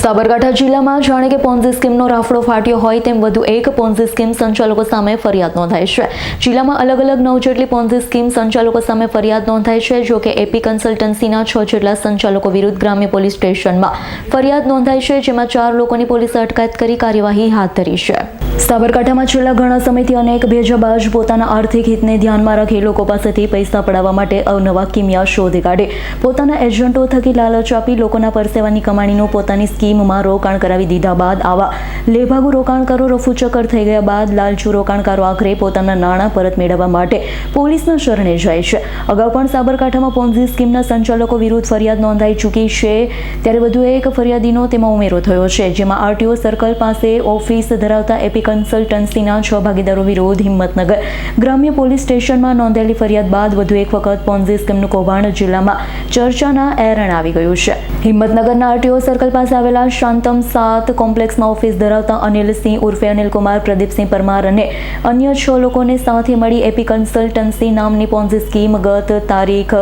સાબરકાંઠા જિલ્લામાં જાણે કે પોન્ઝી સ્કીમનો રાફડો ફાટ્યો હોય તેમ વધુ એક પોન્ઝી સ્કીમ સંચાલકો સામે ફરિયાદ નોંધાઈ છે. જિલ્લામાં અલગ અલગ 9 જેટલી પોન્ઝી સ્કીમ સંચાલકો સામે ફરિયાદ નોંધાઈ છે. જો કે એપી કન્સલ્ટન્સીના 6 જેટલા સંચાલકો વિરુદ્ધ ગ્રામ્ય પોલીસ સ્ટેશનમાં ફરિયાદ નોંધાઈ છે, જેમાં 4 લોકોની પોલીસે અટકાયત કરી કાર્યવાહી હાથ ધરી છે. સાબરકાંઠામાં છેલ્લા ઘણા સમયથી અનેક ભેજાબાજ પોતાના આર્થિક હિતને ધ્યાનમાં રાખી લોકો પાસેથી પૈસા પડાવવા માટે અવનવા કિમિયા શોધી કાઢે પોતાના એજન્ટો થકી લાલચ આપી લોકોના પરસેવાની કમાણીનું પોતાની સ્કીમમાં રોકાણ કરાવી દીધા બાદ આવા લેભાગુ રોકાણકારો રફુચક્કર થઈ ગયા બાદ લાલચુ રોકાણકારો આખરે પોતાના નાણાં પરત મેળવવા માટે પોલીસના શરણે જાય છે. અગાઉ પણ સાબરકાંઠામાં પોન્ઝી સ્કીમના સંચાલકો વિરુદ્ધ ફરિયાદ નોંધાઈ ચૂકી છે, ત્યારે વધુ એક ફરિયાદીનો તેમાં ઉમેરો થયો છે, જેમાં આરટીઓ સર્કલ પાસે ઓફિસ ધરાવતા એપી કન્સલ્ટન્સીના 6 ભાગીદારો વિરુદ્ધ હિંમતનગર ગ્રામ્ય પોલીસ સ્ટેશનમાં નોંધેલી ફરિયાદ બાદ વધુ એક વખત પોન્ઝી સ્કીમનું કૌભાંડ જિલ્લામાં ચર્ચાના એરણ આવી ગયું છે. હિંમતનગરના આરટીઓ સર્કલ પાસે આવેલા શાંતમ 7 કોમ્પ્લેક્સમાં ઓફિસ ધરાવતા અનિલસિંહ ઉર્ફે અનિલકુમાર પ્રદીપસિંહ પરમાર અને અન્ય 6 લોકોને સાથે મળી એપી કન્સલ્ટન્સી નામની પોન્ઝી સ્કીમ ગત તારીખ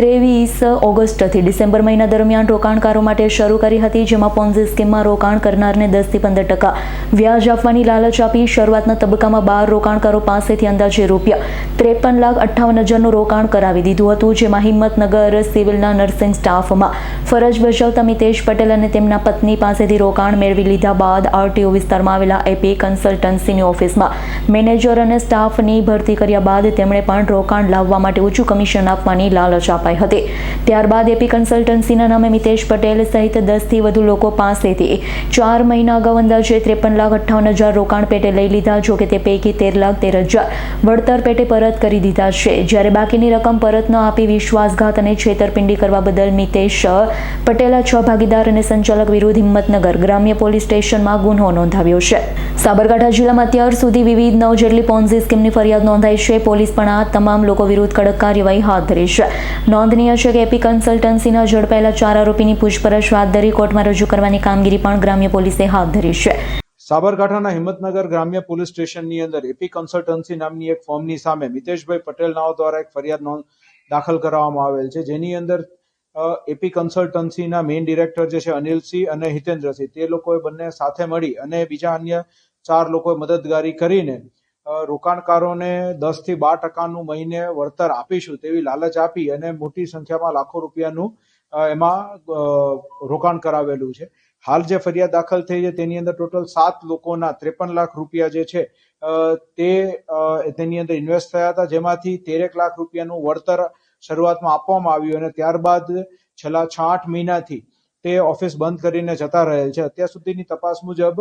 23 ઓગસ્ટથી ડિસેમ્બર મહિના દરમિયાન રોકાણકારો માટે શરૂ કરી હતી, જેમાં પોન્ઝી સ્કીમમાં રોકાણ કરનારને 10 થી 15% વ્યાજ આપવાની લાલચ આપી શરૂઆતના તબક્કામાં 12 રોકાણકારો પાસેથી અંદાજે ₹53,58,000નું રોકાણ કરાવી દીધું હતું, જેમાં હિંમતનગર સિવિલના નર્સિંગ સ્ટાફમાં ફરજ બજાવતા મિતેશ પટેલ અને તેમના પત્ની પાસેથી રોકાણ મેળવી લીધા બાદ આરટીઓ વિસ્તારમાં આવેલા એપી કન્સલ્ટન્સીની ઓફિસમાં મેનેજર અને સ્ટાફની ભરતી કર્યા બાદ તેમણે પણ રોકાણ લાવવા માટે ઊંચું કમિશન આપવાની લાલચ અપાઈ હતી. ત્યારબાદ એપી કન્સલ્ટન્સીના નામે મિતેશ પટેલ સહિત 10 થી વધુ લોકો પાસેથી 4 મહિના અગાઉ અંદાજે ₹53,58,000 રોકાણ પેટે લઈ લીધા. જો કે તે પૈકી ₹13,13,000 વળતર પેટે પરત કરી દીધા છે, જ્યારે બાકીની રકમ પરત ન આપી વિશ્વાસઘાત અને છેતરપિંડી કરવા બદલ મિતેશ પટેલના 6 ભાગીદાર અને સંચાલક વિરુદ્ધ હિંમતનગર ગ્રામ્ય પોલીસ સ્ટેશનમાં ગુનો નોંધાવ્યો છે. સાબરકાંઠા જિલ્લામાં અત્યાર સુધી વિવિધ 9 જેટલી પોન્ઝી સ્કીમની ફરિયાદ નોંધાઈ છે. પોલીસ પણ આ તમામ લોકો વિરુદ્ધ કડક કાર્યવાહી હાથ ધરી છે. નોંધનીય છે કે એપી કન્સલ્ટન્સીના ઝડપાયેલા 4 આરોપીની પૂછપરછ હાથ ધરી કોર્ટમાં રજૂ કરવાની કામગીરી પણ ગ્રામ્ય પોલીસે હાથ ધરી છે. સાબરકાંઠાના હિંમતનગર ગ્રામ્ય પોલીસ સ્ટેશનની અંદર એપી કન્સલ્ટન્સી નામની એક ફર્મની સામે મિતેશભાઈ પટેલ નાઓ દ્વારા એક ફરિયાદ દાખલ કરવામાં આવેલ છે, જેની અંદર એપી કન્સલ્ટન્સીના મેઇન ડિરેક્ટર જે છે અનિલસિંહ અને હિતેન્દ્રસિંહ, તે લોકોએ બંને સાથે મળી અને બીજા અન્ય 4 લોકોએ મદદગારી કરીને રોકાણકારોને 10 થી 12% મહિને વળતર આપીશું તેવી લાલચ આપી અને મોટી સંખ્યામાં લાખો રૂપિયાનું એમાં રોકાણ કરાવેલું છે. હાલ જે ફરિયાદ દાખલ થઈ છે તેની અંદર ટોટલ 7 લોકોના 53 લાખ રૂપિયા જે છે તેની અંદર ઇન્વેસ્ટ થયા હતા, જેમાંથી 13 લાખ રૂપિયાનું વળતર શરૂઆતમાં આપવામાં આવ્યું અને ત્યારબાદ છેલ્લા 6-8 મહિનાથી તે ઓફિસ બંધ કરીને જતા રહેલ છે. અત્યાર સુધીની તપાસ મુજબ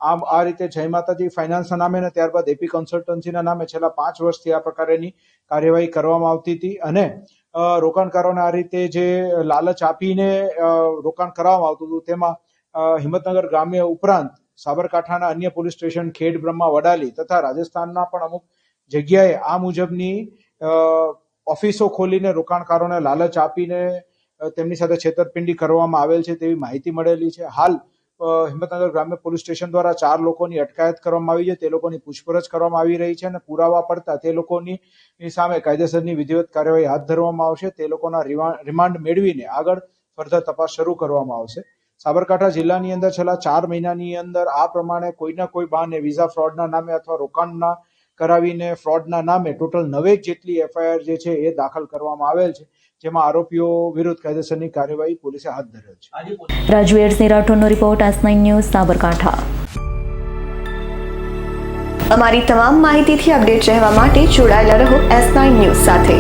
આ રીતે જય માતાજી ફાઇનાન્સના નામે અને ત્યારબાદ એપી કન્સલ્ટન્સીના નામે છેલ્લા 5 વર્ષથી આ પ્રકારની કાર્યવાહી કરવામાં આવતી હતી અને રોકાણકારોને આ રીતે જે લાલચ આપીને રોકાણ કરવામાં આવતું હતું, તેમાં હિંમતનગર ગ્રામ્ય ઉપરાંત સાબરકાંઠાના અન્ય પોલીસ સ્ટેશન ખેડ, બ્રહ્મા, વડાલી તથા રાજસ્થાનના પણ અમુક જગ્યાએ આ મુજબની ઓફિસો ખોલીને રોકાણકારોને લાલચ આપીને તેમની સાથે છેતરપિંડી કરવામાં આવેલ છે તેવી માહિતી મળેલી છે. હાલ હિંમતનગર ગ્રામ્ય પોલીસ સ્ટેશન દ્વારા 4 લોકોની અટકાયત કરવામાં આવી છે, તે લોકોની પૂછપરછ કરવામાં આવી રહી છે અને પુરાવા પડતા તે લોકોની સામે કાયદેસરની વિધિવત કાર્યવાહી હાથ ધરવામાં આવશે. તે લોકોના રિમાન્ડ મેળવીને આગળ ફર્ધર તપાસ શરૂ કરવામાં આવશે. સાબરકાંઠા જિલ્લાની અંદર છેલ્લા 4 મહિનાની અંદર આ પ્રમાણે કોઈના કોઈ બહાને વિઝા ફ્રોડના નામે અથવા રોકાણના કરાવીને ફ્રોડના નામે ટોટલ 9 જેટલી એફઆઈઆર જે છે એ દાખલ કરવામાં આવેલ છે, જેમાં આરોપીઓ વિરુદ્ધ કાયદેસરની કાર્યવાહી પોલીસે હાથ ધરેલ છે. રાજવીરસિંહ રાઠોડનો રિપોર્ટ S9 ન્યૂઝ સાબરકાંઠા. અમારી તમામ માહિતીથી અપડેટ રહેવા માટે જોડાયેલા રહો S9 ન્યૂઝ સાથે.